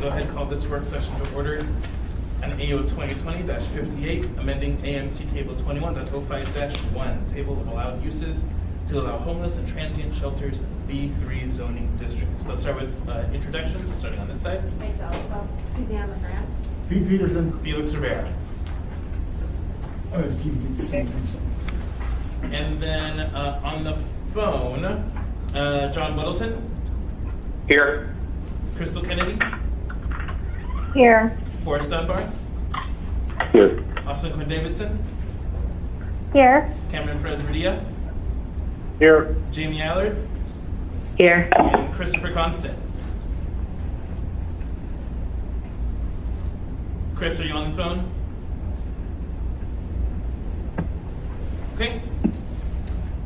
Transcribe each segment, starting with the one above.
go ahead and call this work session to order. An AO 2020-58, amending AMC Table 21.05-1, Table of Allowed Uses to allow homeless and transient shelters B3 zoning districts. Let's start with introductions, starting on this side. Thanks, Al. Suzanne LaFrance. Pete Peterson. Felix Rivera. And then on the phone, John Whittleton. Here. Crystal Kennedy. Here. Forrest Dunbar. Here. Austin Quinn Davidson. Here. Cameron Perez-Verdia. Here. Jamie Allard. Here. And Christopher Constant. Chris, are you on the phone? Okay.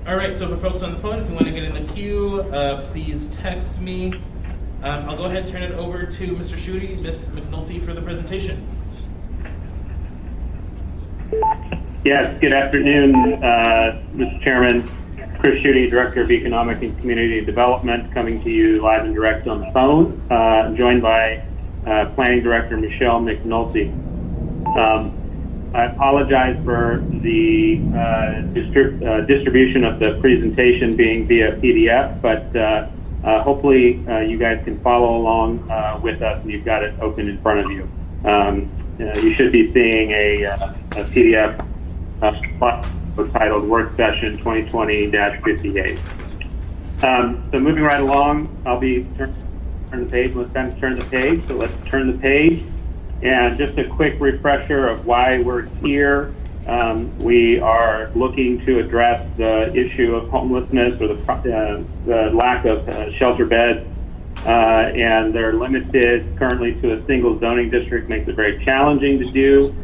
All right, so for folks on the phone, if you want to get in the queue, please text me. I'll go ahead and turn it over to Mr. Schutte, Ms. McNulty for the presentation. Yes, good afternoon, Mr. Chairman. Chris Schutte, Director of Economic and Community Development, coming to you live and direct on the phone, joined by Planning Director Michelle McNulty. I apologize for the distribution of the presentation being via PDF, but hopefully you guys can follow along with us, and you've got it open in front of you. You should be seeing a PDF titled Worksession 2020-58. So moving right along, I'll be turn the page. Let's kind of turn the page. So let's turn the page. And just a quick refresher of why we're here. We are looking to address the issue of homelessness, or the lack of shelter beds, and they're limited currently to a single zoning district. Makes it very challenging to do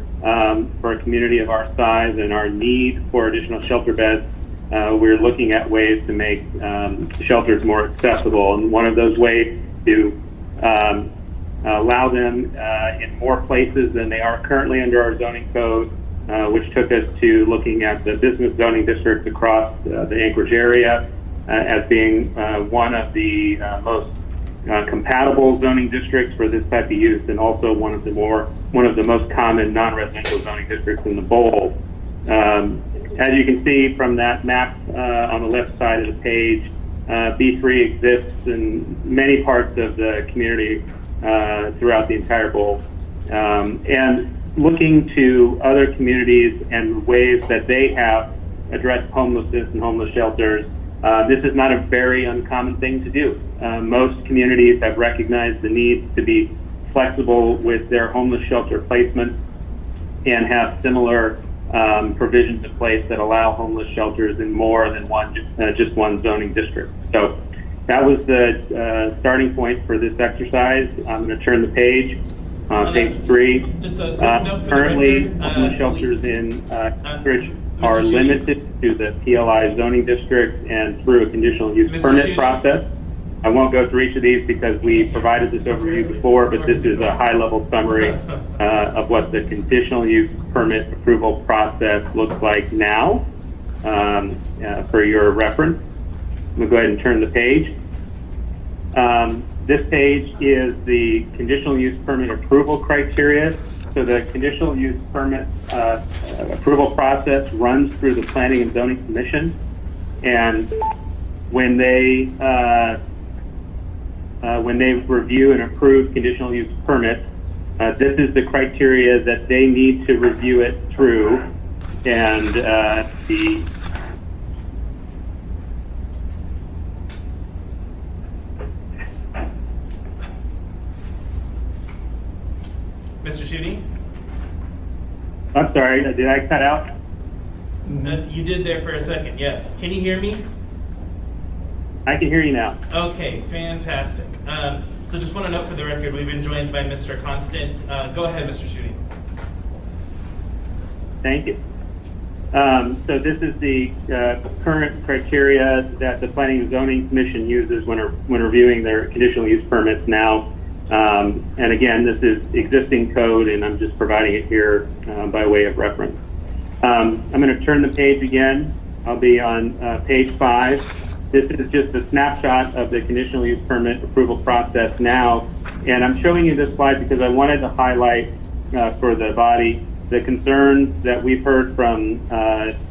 for a community of our size and our need for additional shelter beds. We're looking at ways to make shelters more accessible, and one of those ways to allow them in more places than they are currently under our zoning code, which took us to looking at the business zoning districts across the Anchorage area as being one of the most compatible zoning districts for this type of use, and also one of the most common non-residential zoning districts in the bowl. As you can see from that map on the left side of the page, B3 exists in many parts of the community throughout the entire bowl, and looking to other communities and ways that they have addressed homelessness and homeless shelters. This is not a very uncommon thing to do. Most communities have recognized the need to be flexible with their homeless shelter placement and have similar provisions in place that allow homeless shelters in more than just one zoning district. So that was the starting point for this exercise. I'm going to turn the page. Page 3. Just a quick note for currently, the record, homeless shelters in Anchorage are limited to the PLI zoning district and through a conditional use permit process. I won't go through each of these because we provided this overview before, but this is a high-level summary of what the conditional use permit approval process looks like now for your reference. I'm going to go ahead and turn the page. This page is the conditional use permit approval criteria. So the conditional use permit approval process runs through the Planning and Zoning Commission, and when they review and approve conditional use permits, this is the criteria that they need to review it through, and Mr. Schutte? I'm sorry, did I cut out? You did there for a second, yes. Can you hear me? I can hear you now. Okay, fantastic. So just want to note for the record, we've been joined by Mr. Constant. Go ahead, Mr. Schutte. Thank you. So this is the current criteria that the Planning and Zoning Commission uses when reviewing their conditional use permits now. And again, this is existing code, and I'm just providing it here by way of reference. I'm going to turn the page again. I'll be on page 5. This is just a snapshot of the conditional use permit approval process now. And I'm showing you this slide because I wanted to highlight for the body the concerns that we've heard from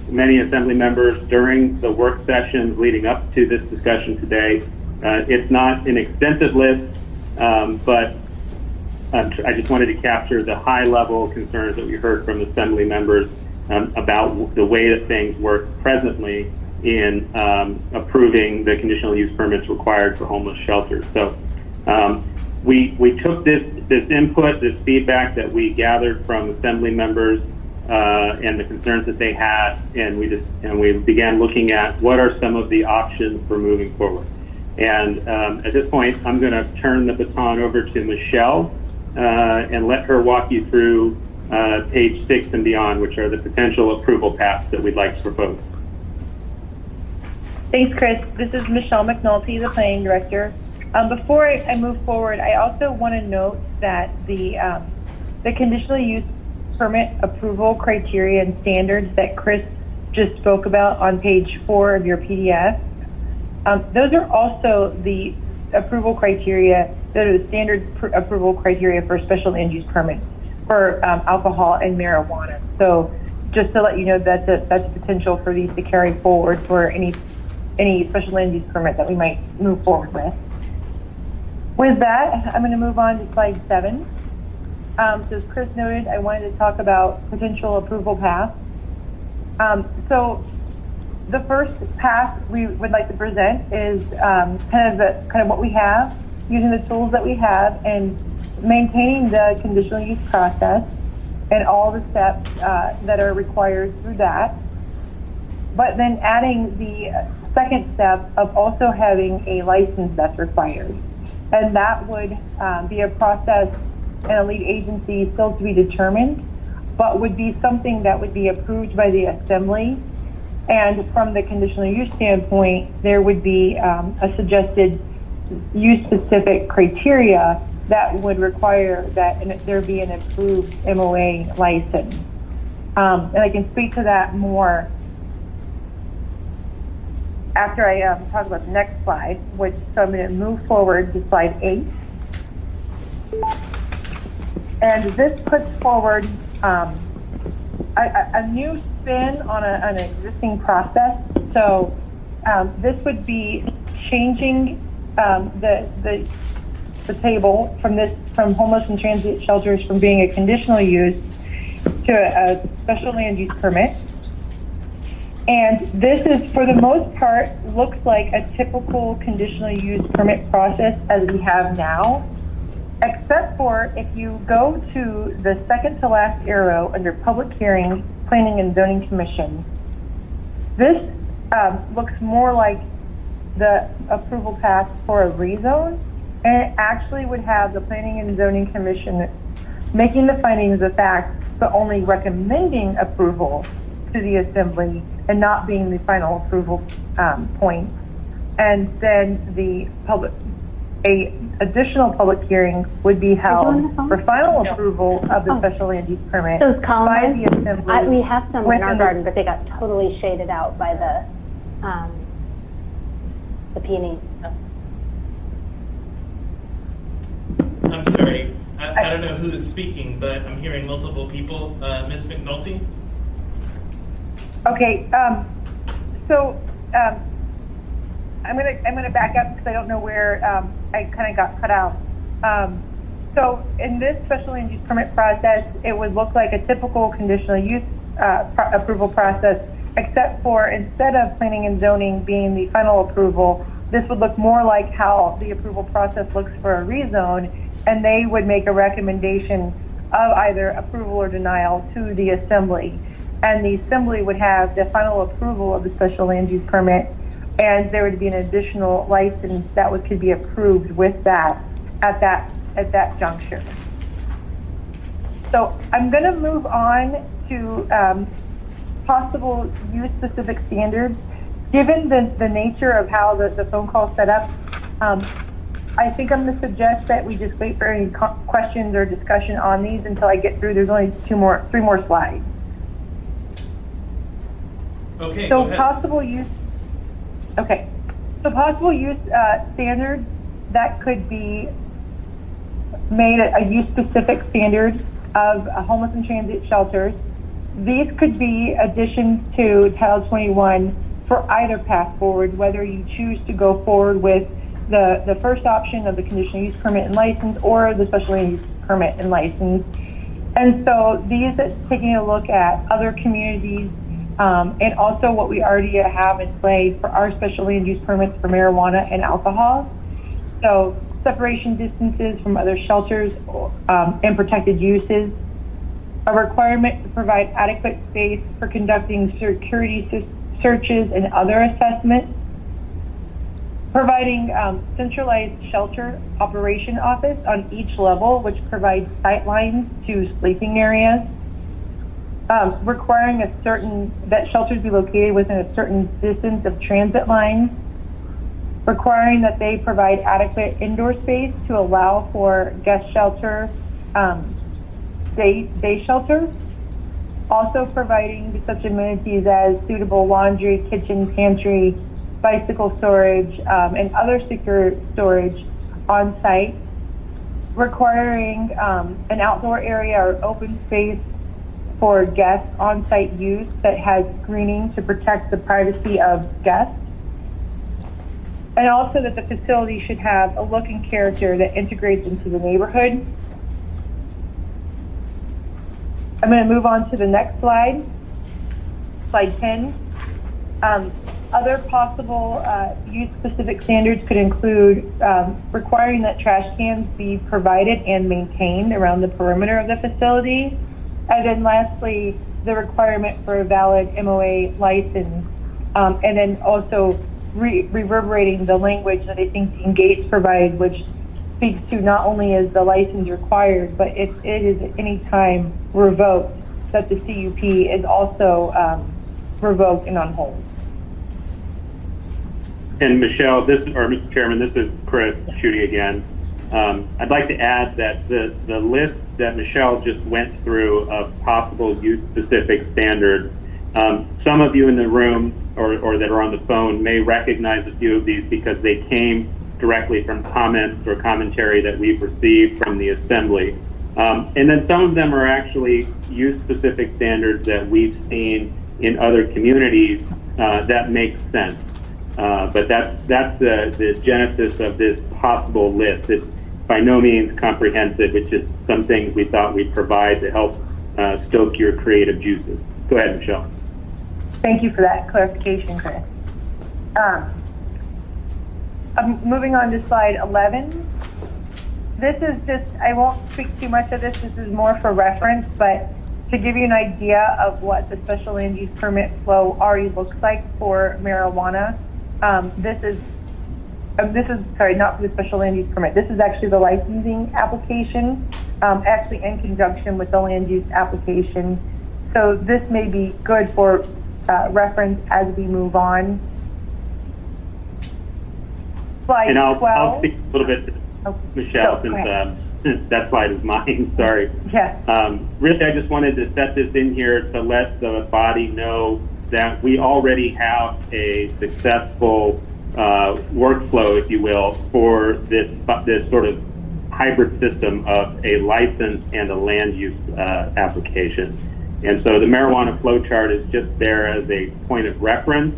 many assembly members during the work sessions leading up to this discussion today. It's not an extensive list, but I just wanted to capture the high level concerns that we heard from assembly members about the way that things work presently in approving the conditional use permits required for homeless shelters. So we took this input, this feedback that we gathered from assembly members and the concerns that they had, and we began looking at what are some of the options for moving forward. And at this point, I'm going to turn the baton over to Michelle and let her walk you through page 6 and beyond, which are the potential approval paths that we'd like to propose. Thanks, Chris. This is Michelle McNulty, the planning director. Before I move forward, I also want to note that the conditional use permit approval criteria and standards that Chris just spoke about on page 4 of your PDF, those are also the approval criteria, that are the standard approval criteria for special land use permits for alcohol and marijuana. So just to let you know, that's a potential for these to carry forward for any special land use permit that we might move forward with. With that, I'm going to move on to slide 7. So as Chris noted, I wanted to talk about potential approval paths. So the first path we would like to present is kind of what we have, using the tools that we have, and maintaining the conditional use process and all the steps that are required through that. But then adding the second step of also having a license that's required. And that would be a process and a lead agency still to be determined, but would be something that would be approved by the assembly. And from the conditional use standpoint, there would be a suggested use-specific criteria that would require that there be an approved MOA license. And I can speak to that more after I talk about the next slide, so I'm going to move forward to slide 8. And this puts forward a new spin on an existing process. So this would be changing the table from homeless and transient shelters from being a conditional use to a special land use permit. And this is, for the most part, looks like a typical conditional use permit process as we have now, except for if you go to the second to last arrow under public hearing, planning and zoning commission, this looks more like the approval path for a rezone, and it actually would have the planning and zoning commission making the findings of fact, but only recommending approval to the assembly and not being the final approval point. And then the additional public hearing would be held for final approval of the special land use permit Those by columns, the assembly. we have some in our garden, but they got totally shaded out by the peony. I'm sorry, I don't know who is speaking, but I'm hearing multiple people. Ms. McNulty? Okay, so I'm gonna back up because I don't know where I kind of got cut out. So in this special land use permit process, it would look like a typical conditional use approval process, except for instead of planning and zoning being the final approval, this would look more like how the approval process looks for a rezone, and they would make a recommendation of either approval or denial to the assembly. And the assembly would have the final approval of the special land use permit, and there would be an additional license that could be approved with that at that juncture. So I'm going to move on to possible use-specific standards. Given the nature of how the phone call is set up, I think I'm going to suggest that we just wait for any questions or discussion on these until I get through. There's only three more slides. Okay, So go ahead. possible use, okay. So possible use standards, that could be made a use-specific standard of homeless and transient shelters. These could be additions to Title 21 for either path forward, whether you choose to go forward with the first option of the conditional use permit and license or the special land use permit and license. And so these are taking a look at other communities and also what we already have in play for our special land use permits for marijuana and alcohol. So separation distances from other shelters and protected uses, a requirement to provide adequate space for conducting security searches and other assessments, providing centralized shelter operation office on each level, which provides sight lines to sleeping areas, requiring that shelters be located within a certain distance of transit lines, requiring that they provide adequate indoor space to allow for guest shelter, day shelter, also providing such amenities as suitable laundry, kitchen, pantry, bicycle storage, and other secure storage on site, requiring an outdoor area or open space for guests on site use that has screening to protect the privacy of guests, and also that the facility should have a look and character that integrates into the neighborhood. I'm going to move on to the next slide, slide 10. Other possible use-specific standards could include requiring that trash cans be provided and maintained around the perimeter of the facility. And then lastly, the requirement for a valid MOA license. And then also reverberating the language that I think Dean Gates provided, which speaks to not only is the license required, but it is at any time revoked, that the CUP is also revoked and on hold. And Michelle, Mr. Chairman, this is Chris Schutte again. I'd like to add that the list that Michelle just went through of possible use-specific standards, some of you in the room or that are on the phone may recognize a few of these because they came directly from comments or commentary that we've received from the Assembly. And then some of them are actually use-specific standards that we've seen in other communities that make sense. But that's the genesis of this possible list. It's by no means comprehensive. It's just some things we thought we'd provide to help stoke your creative juices. Go ahead, Michelle. Thank you for that clarification, Chris. I'm moving on to slide 11. This is just, I won't speak too much of this. This is more for reference, but to give you an idea of what the special land use permit flow already looks like for marijuana. This is sorry, not for the special land use permit. This is actually the licensing application, actually in conjunction with the land use application. So this may be good for reference as we move on. Slide and I'll 12. speak a little bit, Michelle, since that slide is mine. Sorry. Yeah. Really, I just wanted to set this in here to let the body know that we already have a successful workflow, if you will, for this sort of hybrid system of a license and a land use application. And so the marijuana flow chart is just there as a point of reference.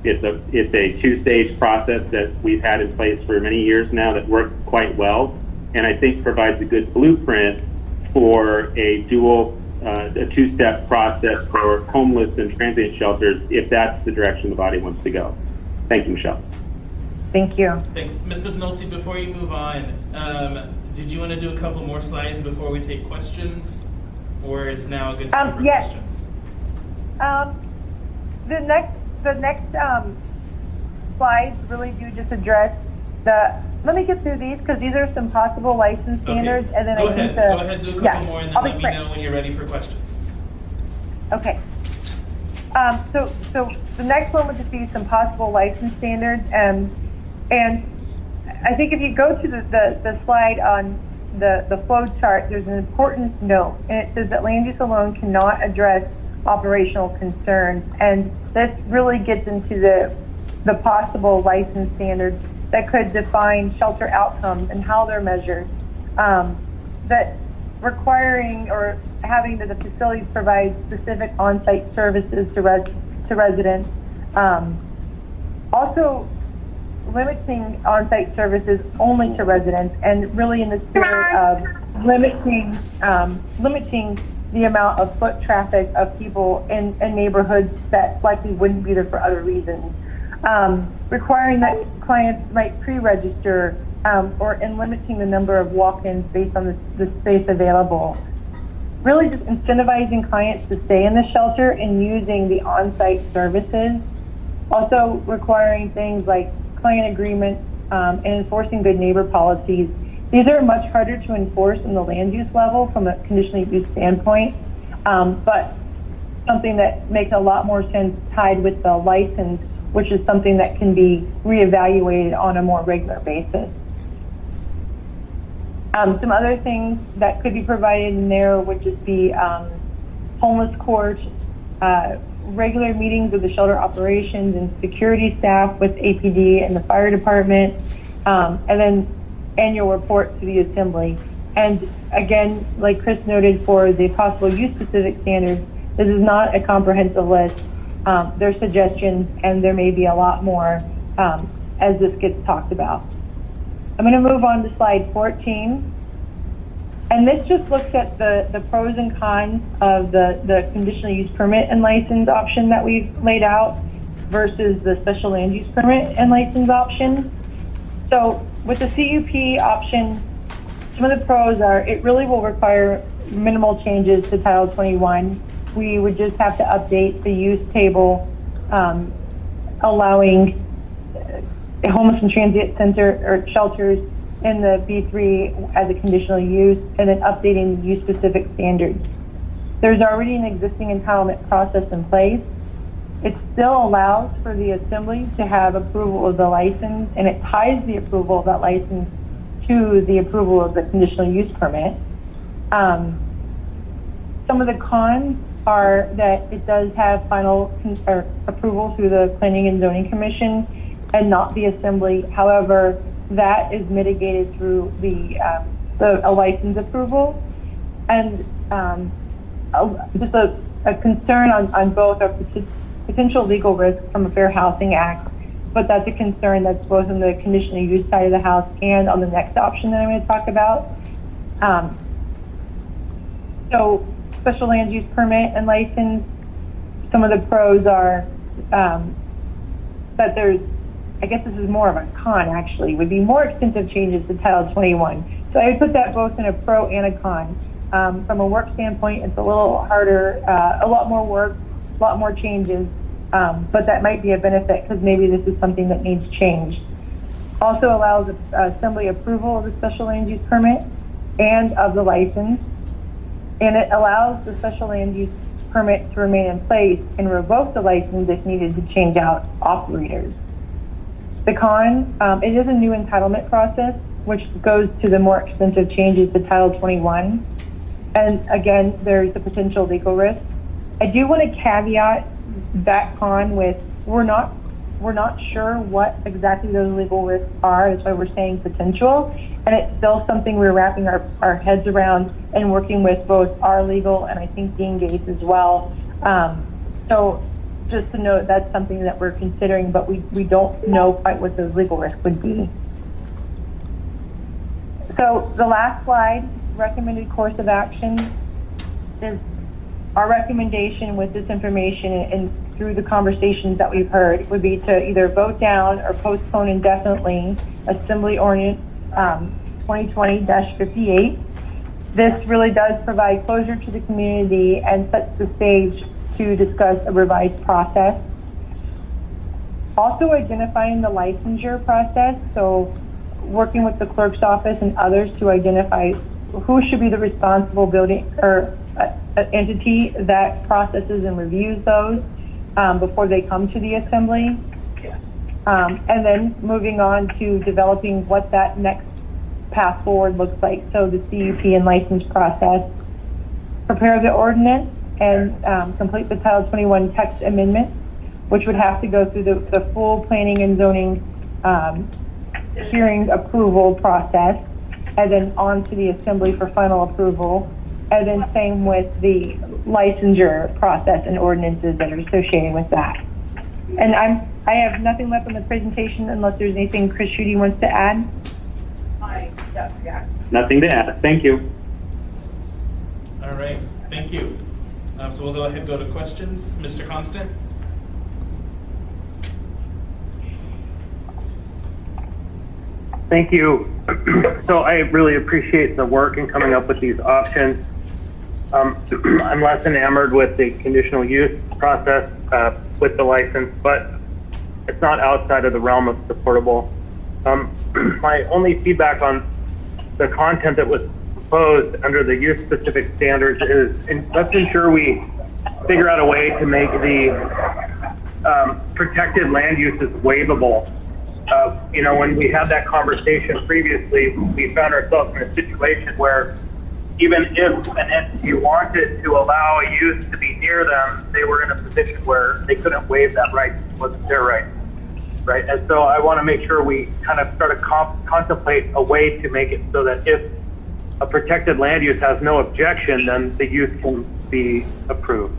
It's a two-stage process that we've had in place for many years now that works quite well, and I think provides a good blueprint for a two-step process for homeless and transient shelters if that's the direction the body wants to go. Thank you, Michelle. Thank you. Thanks. Ms. McNulty, before you move on, did you want to do a couple more slides before we take questions? Or is now a good time for yes. questions? The next slides really do just address let me get through these because these are some possible license standards, okay. and then Go ahead, do a couple more, and then let me know when you're ready for questions. Okay. So the next one would just be some possible license standards, and I think if you go to the slide on the flow chart, there's an important note, and it says that land use alone cannot address operational concerns, and this really gets into the possible license standards that could define shelter outcomes and how they're measured. That requiring or having that the facilities provide specific on-site services to residents. Also limiting on-site services only to residents, and really in the spirit of limiting the amount of foot traffic of people in neighborhoods that likely wouldn't be there for other reasons. Requiring that clients might pre-register, and limiting the number of walk-ins based on the space available. Really just incentivizing clients to stay in the shelter and using the on-site services. Also requiring things like client agreements and enforcing good neighbor policies. These are much harder to enforce in the land use level from a conditional use standpoint, but something that makes a lot more sense tied with the license, which is something that can be reevaluated on a more regular basis. Some other things that could be provided in there would just be homeless court, regular meetings with the shelter operations and security staff with APD and the fire department, and then annual report to the assembly. And again, like Chris noted, for the possible use specific standards, this is not a comprehensive list. There are suggestions, and there may be a lot more as this gets talked about. I'm going to move on to slide 14. And this just looks at the pros and cons of the conditional use permit and license option that we've laid out versus the special land use permit and license option. So with the CUP option, some of the pros are it really will require minimal changes to Title 21. We would just have to update the use table, allowing homeless and transient center or shelters in the B3 as a conditional use, and then updating the use specific standards. There's already an existing entitlement process in place. It still allows for the assembly to have approval of the license, and it ties the approval of that license to the approval of the conditional use permit. Some of the cons are that it does have final approval through the Planning and Zoning Commission and not the assembly. However, that is mitigated through a license approval. And just a concern on both are potential legal risk from a Fair Housing Act, but that's a concern that's both on the conditional use side of the house and on the next option that I'm going to talk about. So special land use permit and license, some of the pros are that there's, I guess this is more of a con actually, would be more extensive changes to Title 21. So I would put that both in a pro and a con. From a work standpoint, it's a little harder, a lot more work, a lot more changes, but that might be a benefit because maybe this is something that needs changed. Also allows assembly approval of the special land use permit and of the license, and it allows the special land use permit to remain in place and revoke the license if needed to change out operators. The con, it is a new entitlement process, which goes to the more extensive changes to Title 21. And again, there's a potential legal risk. I do want to caveat that con with we're not sure what exactly those legal risks are. That's why we're saying potential. And it's still something we're wrapping our heads around and working with both our legal and I think Dean Gates as well. So just to note, that's something that we're considering, but we don't know quite what those legal risks would be. So the last slide, recommended course of action, is our recommendation with this information and through the conversations that we've heard would be to either vote down or postpone indefinitely Assembly Ordinance 2020-58. This really does provide closure to the community and sets the stage to discuss a revised process. Also identifying the licensure process, so working with the clerk's office and others to identify who should be the responsible building or entity that processes and reviews those before they come to the assembly. And then moving on to developing what that next path forward looks like. So the CUP and license process, prepare the ordinance and complete the Title 21 text amendment, which would have to go through the full planning and zoning hearing approval process, and then on to the assembly for final approval, and then same with the licensure process and ordinances that are associated with that. And I have nothing left on the presentation unless there's anything Chris Schutte wants to add. Nothing to add. Thank you. All right, thank you. So we'll go ahead and go to questions. Mr. Constant? Thank you. So I really appreciate the work in coming up with these options. I'm less enamored with the conditional use process with the license, but it's not outside of the realm of supportable. My only feedback on the content that was proposed under the use-specific standards is let's ensure we figure out a way to make the protected land uses waivable. You know, when we had that conversation previously, we found ourselves in a situation where even if an entity wanted to allow a use to be near them, they were in a position where they couldn't waive that right. It wasn't their right. Right. And so I want to make sure we kind of start to contemplate a way to make it so that if a protected land use has no objection, then the use can be approved.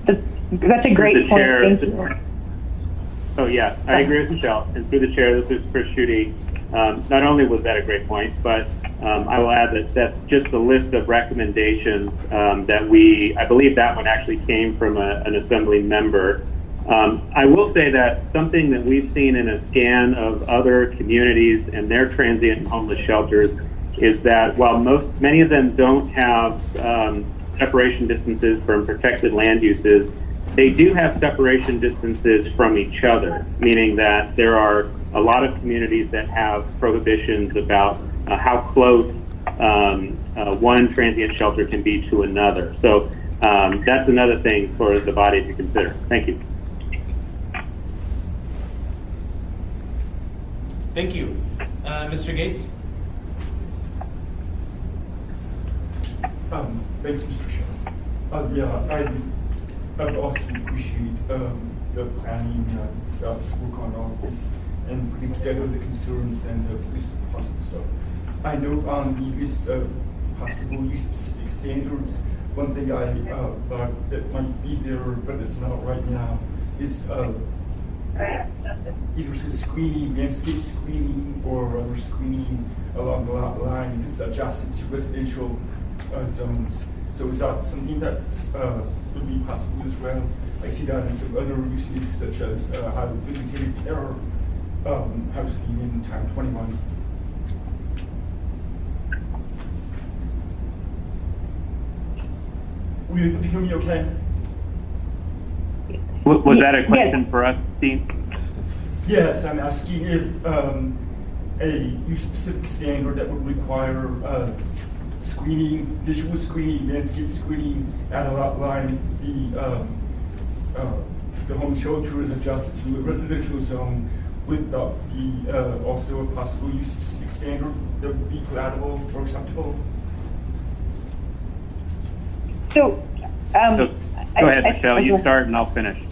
That's a great point. Thank you. Oh, yeah, I agree with Michelle. And through the chair, this is Chris Schutte. Not only was that a great point, but I will add that that's just a list of recommendations that I believe that one actually came from an assembly member. I will say that something that we've seen in a scan of other communities and their transient and homeless shelters is that while many of them don't have separation distances from protected land uses, they do have separation distances from each other, meaning that there are a lot of communities that have prohibitions about how close one transient shelter can be to another. So that's another thing for the body to consider. Thank you. Thank you. Mr. Gates? Thanks, Mr. Chair. Yeah, I also appreciate the planning staff's work on all this and putting together the concerns and the list of possible stuff. I know on the list of possible use-specific standards, one thing I thought that might be there, but it's not right now, is either some screening, landscape screening, or other screening along the lot line if it's adjacent to residential zones. So is that something that would be possible as well? I see that in some other uses, such as how limited terror housing in Town 21. Were you able to hear me okay? Was that a question for us, Dean? Yes, I'm asking if a use-specific standard that would require screening, visual screening, landscape screening at a lot line if the home shelter is adjusted to a residential zone, would that be also a possible use-specific standard that would be palatable or acceptable? So, Go ahead, Michelle. You start and I'll finish.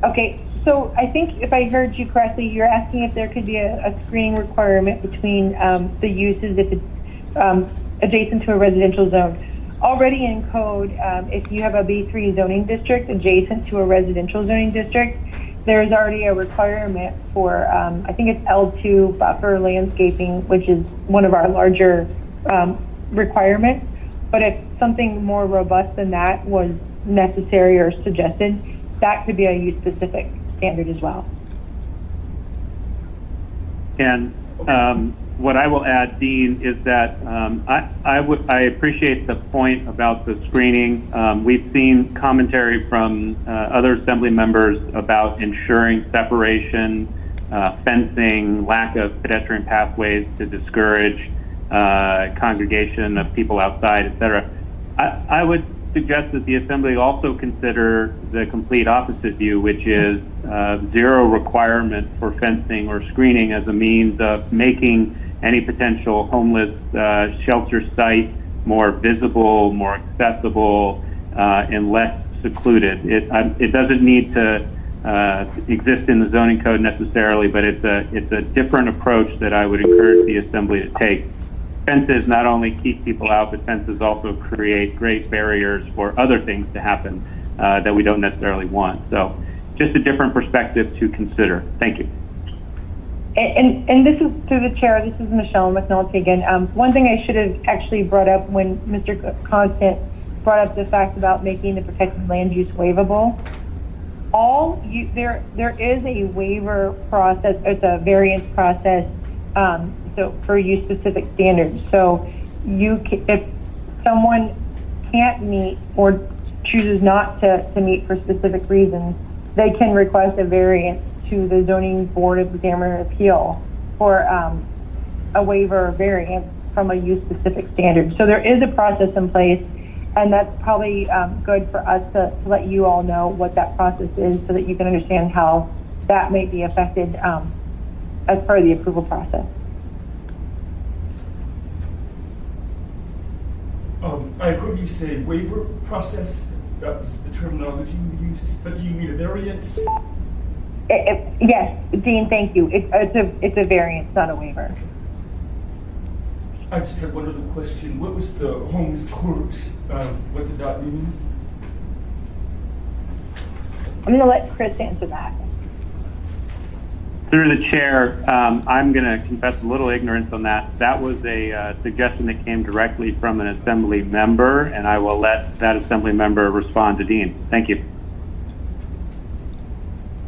Okay, so I think if I heard you correctly, you're asking if there could be a screening requirement between the uses if it's adjacent to a residential zone. Already in code, if you have a B3 zoning district adjacent to a residential zoning district, there's already a requirement for, I think it's L2 buffer landscaping, which is one of our larger requirements. But if something more robust than that was necessary or suggested, that could be a use-specific standard as well. And what I will add, Dean, is that I appreciate the point about the screening. We've seen commentary from other assembly members about ensuring separation, fencing, lack of pedestrian pathways to discourage congregation of people outside, etc. I would suggest that the Assembly also consider the complete opposite view, which is zero requirement for fencing or screening as a means of making any potential homeless shelter site more visible, more accessible, and less secluded. It doesn't need to exist in the zoning code necessarily, but it's a different approach that I would encourage the assembly to take. Fences not only keep people out, but fences also create great barriers for other things to happen that we don't necessarily want. So just a different perspective to consider. Thank you. And this is through the chair. This is Michelle McNulty again. One thing I should have actually brought up when Mr. Constant brought up the fact about making the protected land use waivable. There is a waiver process. It's a variance process. So for use specific standards. So if someone can't meet or chooses not to meet for specific reasons, they can request a variance to the Zoning Board of Examiner Appeal for a waiver or variance from a use-specific standard. So there is a process in place, and that's probably good for us to let you all know what that process is so that you can understand how that may be affected as part of the approval process. I heard you say waiver process. That was the terminology you used. But do you mean a variance? Yes, Dean, thank you. It's a variance, not a waiver. I just had one other question. What was the homeless court? What did that mean? I'm going to let Chris answer that. Through the chair, I'm going to confess a little ignorance on that. That was a suggestion that came directly from an assembly member, and I will let that assembly member respond to Dean. Thank you.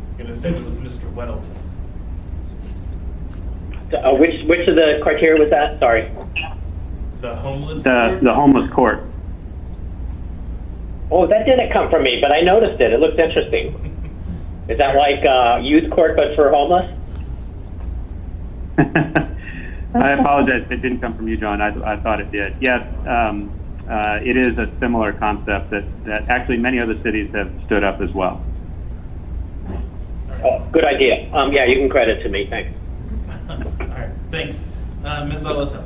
I'm going to assume it was Mr. Weddleton. Which of the criteria was that? Sorry. The homeless The court? homeless court. Oh, that didn't come from me, but I noticed it. It looks interesting. Is that like youth court but for homeless? I apologize. It didn't come from you, John. I thought it did. Yes, it is a similar concept that actually many other cities have stood up as well. Oh, good idea. Yeah, you can credit to me. Thanks. All right, thanks. Ms. Zoloto.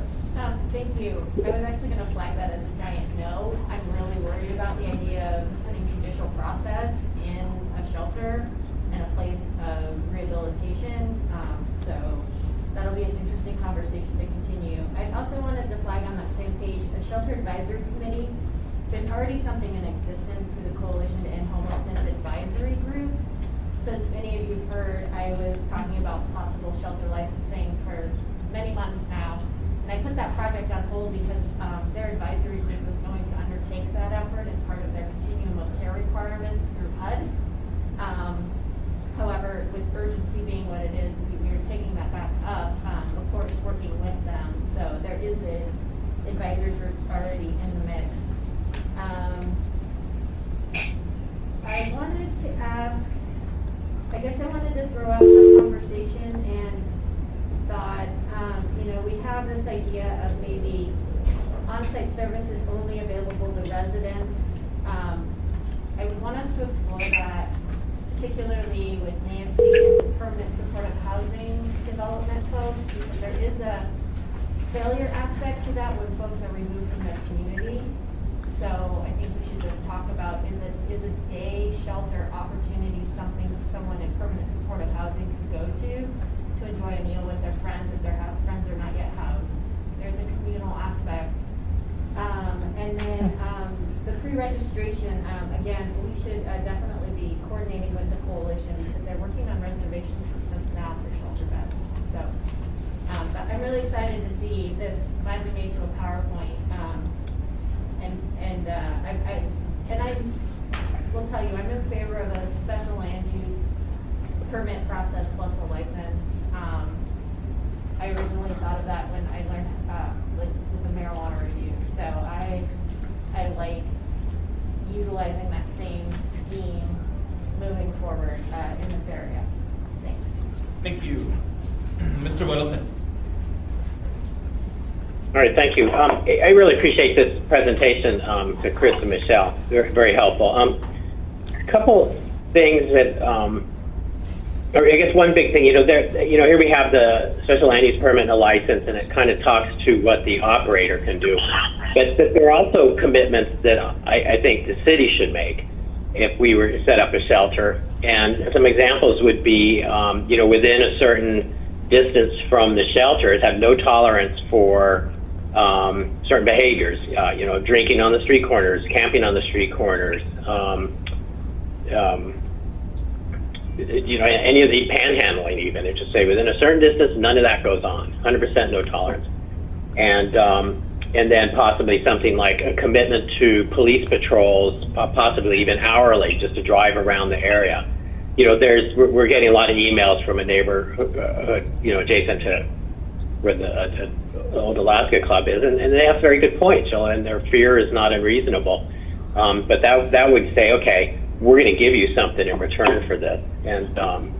Thank you. I was actually going to flag that as a giant no. I'm really worried about the idea of putting judicial process in a shelter and a place of rehabilitation. So that'll be an interesting conversation to continue. I also wanted to flag on that same page a shelter advisory committee. There's already something in existence through the Coalition to End Homelessness Advisory Group. So as many of you have heard, I was talking about possible shelter licensing for many months now. And I put that project on hold because their advisory group was going to undertake that effort as part of their continuum of care requirements through HUD. However, with urgency being what it is, we are taking that back up, of course, working with them. So there is an advisory group already in the mix. I wanted to ask, I guess I wanted to throw out some conversation and thought, we have this idea of maybe on-site services only available to residents. I would want us to explore that, particularly with Nancy and permanent supportive housing development folks, because there is a failure aspect to that when folks are removed from their community. So I think we should just talk about, is a day shelter opportunity something someone in permanent supportive housing could go to enjoy a meal with their friends if their friends are not yet housed. There's a communal aspect. And then the pre-registration, again, we should definitely be coordinating with the coalition because they're working on reservation systems now for shelter beds. So but I'm really excited to see this finally made to a PowerPoint. I will tell you, I'm in favor of a special land use permit process plus a license. I originally thought of that when I learned with the marijuana review. So I like utilizing that same scheme moving forward in this area. Thanks. Thank you. Mr. Weddleton. All right, thank you. I really appreciate this presentation to Chris and Michelle. Very, very helpful. A couple things that, or I guess one big thing, here we have the special land use permit and a license, and it kind of talks to what the operator can do. But there are also commitments that I think the city should make. if we were to set up a shelter. And some examples would be, within a certain distance from the shelters, have no tolerance for certain behaviors, drinking on the street corners, camping on the street corners, any of the panhandling even. It just say within a certain distance, none of that goes on, 100% no tolerance. And then possibly something like a commitment to police patrols, possibly even hourly, just to drive around the area. We're getting a lot of emails from a neighborhood, adjacent to where the old Alaska Club is, and they have very good points, and their fear is not unreasonable. But that would say, okay, we're going to give you something in return for this. And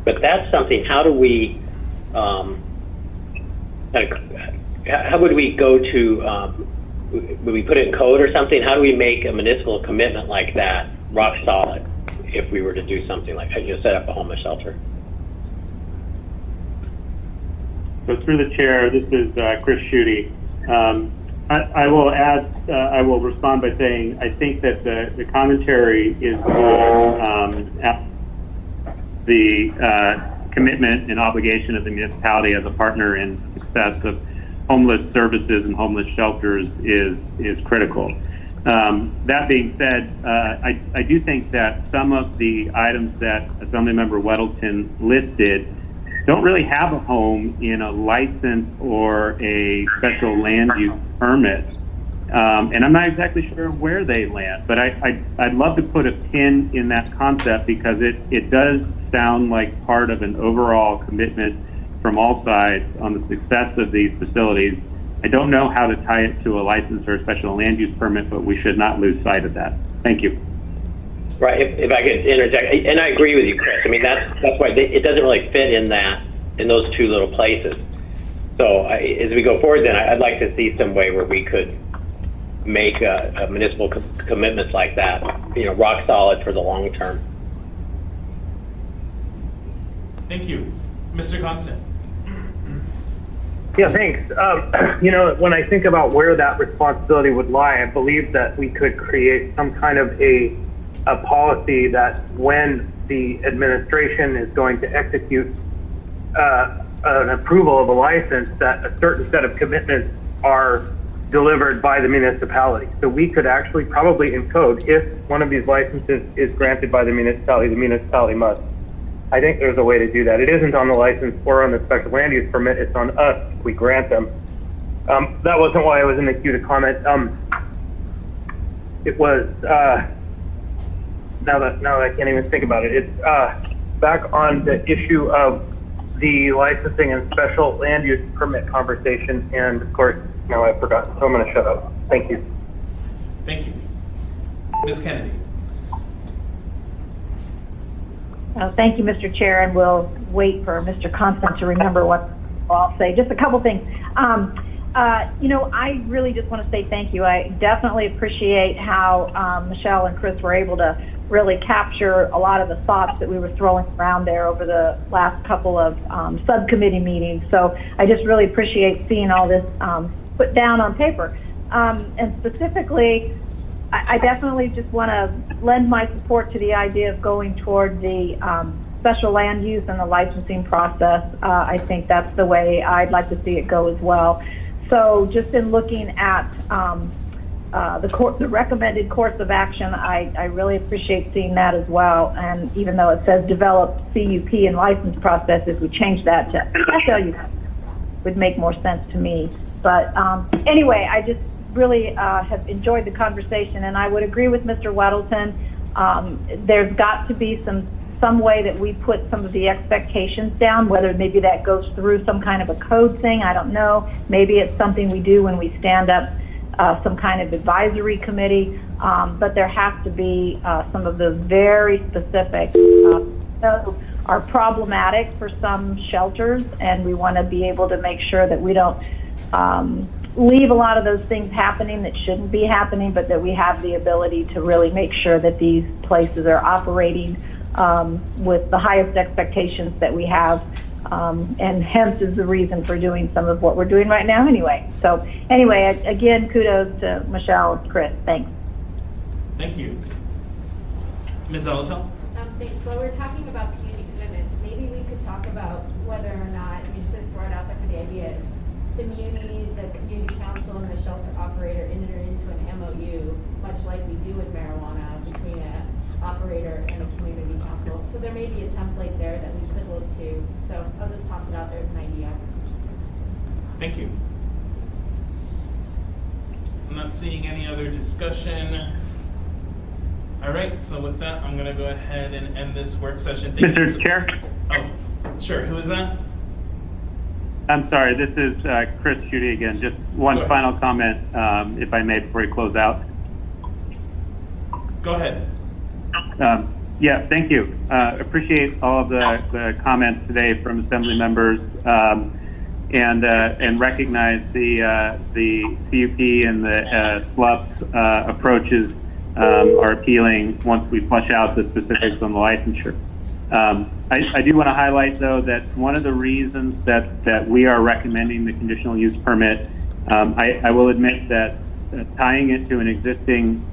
but that's something. How do we? How would we go to? Would we put it in code or something? How do we make a municipal commitment like that rock solid if we were to do something like that? Set up a homeless shelter. So through the chair, this is Chris Schutte. I will add, I will respond by saying I think that the commentary is at the commitment and obligation of the municipality as a partner in success of homeless services and homeless shelters is critical. That being said, I do think that some of the items that Assemblymember Weddleton listed don't really have a home in a license or a special land use permit. And I'm not exactly sure where they land, but I'd love to put a pin in that concept because it does sound like part of an overall commitment from all sides on the success of these facilities. I don't know how to tie it to a license or a special land use permit, but we should not lose sight of that. Thank you. Right, if I could interject, and I agree with you, Chris. I mean, that's why it doesn't really fit in those two little places. So as we go forward, then I'd like to see some way where we could make a municipal commitments like that, rock solid for the long term. Thank you. Mr. Constant. Yeah, thanks. When I think about where that responsibility would lie, I believe that we could create some kind of a policy that when the administration is going to execute an approval of a license, that a certain set of commitments are delivered by the municipality. So we could actually probably encode, if one of these licenses is granted by the municipality must. I think there's a way to do that. It isn't on the license or on the special land use permit. It's on us if we grant them. That wasn't why I was in the queue to comment. It was, now that I can't even think about it, it's back on the issue of the licensing and special land use permit conversation. And of course, now I've forgotten, so I'm going to shut up. Thank you. Thank you. Ms. Kennedy. Thank you, Mr. Chair, and we'll wait for Mr. Constant to remember what I'll say. Just a couple things. I really just want to say thank you. I definitely appreciate how Michelle and Chris were able to really capture a lot of the thoughts that we were throwing around there over the last couple of subcommittee meetings. So I just really appreciate seeing all this put down on paper. And specifically, I definitely just want to lend my support to the idea of going toward the special land use and the licensing process. I think that's the way I'd like to see it go as well. So just in looking at the recommended course of action, I really appreciate seeing that as well. And even though it says develop CUP and license process, if we change that to SLU, would make more sense to me. But anyway, I just really have enjoyed the conversation, and I would agree with Mr. Weddleton. There's got to be some way that we put some of the expectations down, whether maybe that goes through some kind of a code thing, I don't know. Maybe it's something we do when we stand up some kind of advisory committee, but there has to be some of those very specific are problematic for some shelters, and we want to be able to make sure that we don't leave a lot of those things happening that shouldn't be happening, but that we have the ability to really make sure that these places are operating with the highest expectations that we have, and hence is the reason for doing some of what we're doing right now anyway. So anyway, again, kudos to Michelle and Chris. Thanks. Thank you. Ms. Zolotel? Thanks. While we're talking about community commitments, maybe we could talk about whether or not, I mean, just to throw it out there for the idea, is the community council and the shelter operator enter into an MOU, much like we do with marijuana, between an operator and a community council. So there may be a template there that we could look to. So I'll just toss it out there as an idea. Thank you. I'm not seeing any other discussion. All right, so with that, I'm going to go ahead and end this work session. Thank you. Mr. Chair? Oh, sure. Who is that? I'm sorry, this is Chris Schutte again. Just one final comment, if I may, before we close out. Go ahead. Yeah, thank you. Appreciate all of the comments today from Assembly members, and recognize the CUP and the SLUP approaches are appealing once we flesh out the specifics on the licensure. I do want to highlight, though, that one of the reasons that we are recommending the conditional use permit, I will admit that tying it to an existing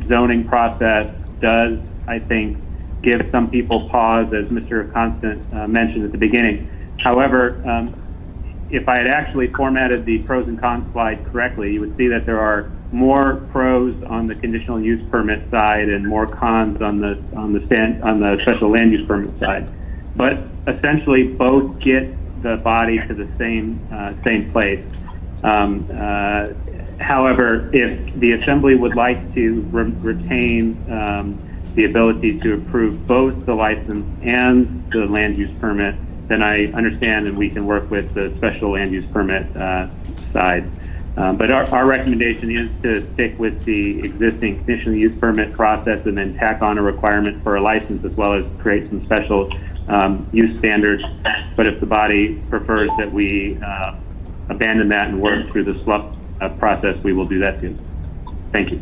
zoning process does, I think, give some people pause, as Mr. Constant mentioned at the beginning. However, if I had actually formatted the pros and cons slide correctly, you would see that there are more pros on the conditional use permit side and more cons on the special land use permit side. But essentially, both get the body to the same place. However, if the Assembly would like to retain the ability to approve both the license and the land use permit, then I understand and we can work with the special land use permit side. But our recommendation is to stick with the existing conditional use permit process and then tack on a requirement for a license, as well as create some special use standards. But if the body prefers that we abandon that and work through the SLUP process, we will do that too. Thank you.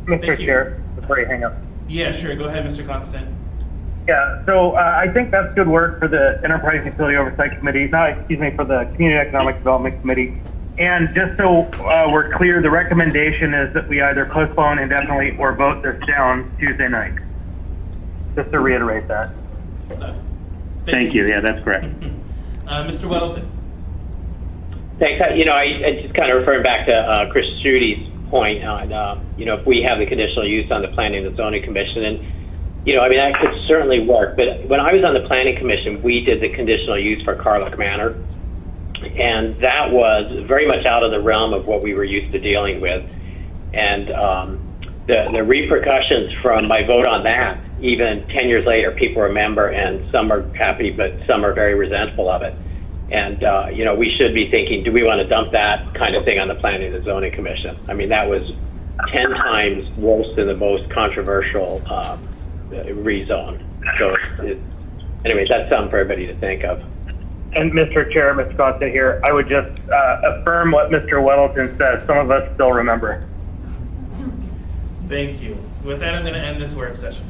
Mr. Chair, before you hang up. Yeah, sure. Go ahead, Mr. Constant. Yeah, so I think that's good work for the Enterprise Utility Oversight Committee, for the Community Economic Development Committee. And just so we're clear, the recommendation is that we either postpone indefinitely or vote this down Tuesday night. Just to reiterate that. Thank you. Yeah, that's correct. Mr. Weddleton. Thanks. I just kind of referring back to Chris Schutte's point on, if we have the conditional use on the Planning and Zoning Commission, and, that could certainly work. But when I was on the Planning Commission, we did the conditional use for Carlock Manor. And that was very much out of the realm of what we were used to dealing with. And the repercussions from my vote on that, even 10 years later, people remember, and some are happy, but some are very resentful of it. And, we should be thinking, do we want to dump that kind of thing on the Planning and Zoning Commission? I mean, that was 10 times worse than the most controversial rezone. So, anyway, that's something for everybody to think of. And Mr. Chair, Mr. Constant here, I would just affirm what Mr. Weddleton says. Some of us still remember. Thank you. With that, I'm going to end this work session.